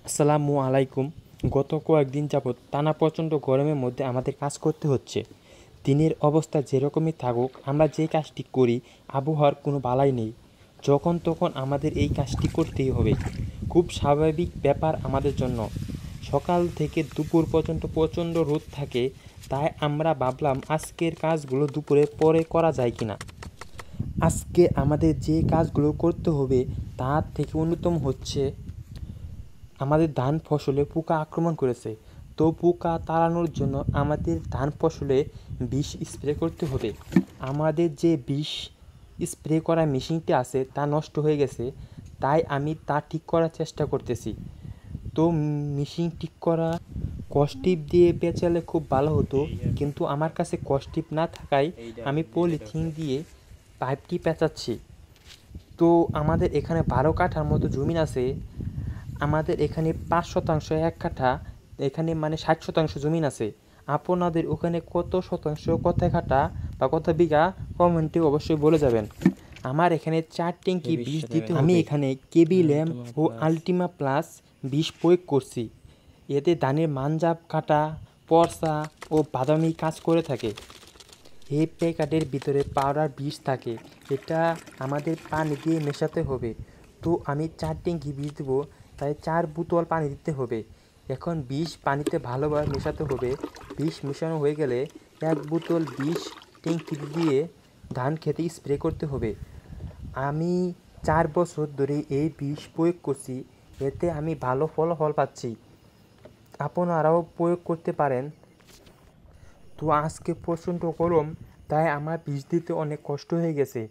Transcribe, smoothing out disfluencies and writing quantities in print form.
আসসালামু আলাইকুম। গত কয়েকদিন যাবৎ টানা প্রচণ্ড গরমের মধ্যে আমাদের কাজ করতে হচ্ছে। দিনের অবস্থা যেরকমই থাকুক, আমরা যে কাজটি করি আবহাওয়ার কোনো বালাই নেই। যখন তখন আমাদের এই কাজটি করতেই হবে। খুব স্বাভাবিক ব্যাপার আমাদের জন্য। সকাল থেকে দুপুর পর্যন্ত প্রচণ্ড রোদ থাকে, তাই আমরা ভাবলাম আজকের কাজগুলো দুপুরের পরে করা যায় কিনা। আজকে আমাদের যে কাজগুলো করতে হবে তার থেকে অন্যতম হচ্ছে আমাদের ধান ফসলে পোকা আক্রমণ করেছে। তো পোকা তাড়ানোর জন্য আমাদের ধান ফসলে বিষ স্প্রে করতে হবে। আমাদের যে বিষ স্প্রে করা মেশিনটি আছে তা নষ্ট হয়ে গেছে, তাই আমি তা ঠিক করার চেষ্টা করতেছি। তো মেশিন ঠিক করা কসটিপ দিয়ে পেঁচালে খুব ভালো হতো, কিন্তু আমার কাছে কসটিপ না থাকায় আমি পলিথিন দিয়ে পাইপটি পেঁচাচ্ছি। তো আমাদের এখানে 12 কাঠার মতো জমিন আছে। আমাদের এখানে 5% 1 কাঠা, এখানে মানে 60% জমিন আছে। আপনাদের ওখানে কত শতাংশ, কত কাঠা বা কত বিঘা, কমেন্টে অবশ্যই বলে যাবেন। আমার এখানে 4 ট্যাঙ্কি বীজ দিতে হবে। আমি এখানে কেবি ল্যাম্প ও আল্টিমা প্লাস বিষ প্রয়োগ করছি। এতে ধানের মানজাপ কাটা, পরসা ও বাদামি কাজ করে থাকে। এই প্যাকেটের ভিতরে পাউডার বিষ থাকে, এটা আমাদের পানি দিয়ে মেশাতে হবে। তো আমি 4 ট্যাঙ্কি বিষ দেবো, তাই 4 বোতল পানি দিতে হবে। এখন বিষ পানিতে ভালোভাবে মেশাতে হবে। বিষ মেশানো হয়ে গেলে 1 বোতল বিষ ট্যাঙ্কিতে দিয়ে ধান খেতে স্প্রে করতে হবে। আমি 4 বছর ধরে এই বিষ প্রয়োগ করছি, এতে আমি ভালো ফলাফল পাচ্ছি। আপনারাও প্রয়োগ করতে পারেন। তো আজকে প্রচণ্ড গরম, তাই আমার বিষ দিতে অনেক কষ্ট হয়ে গেছে।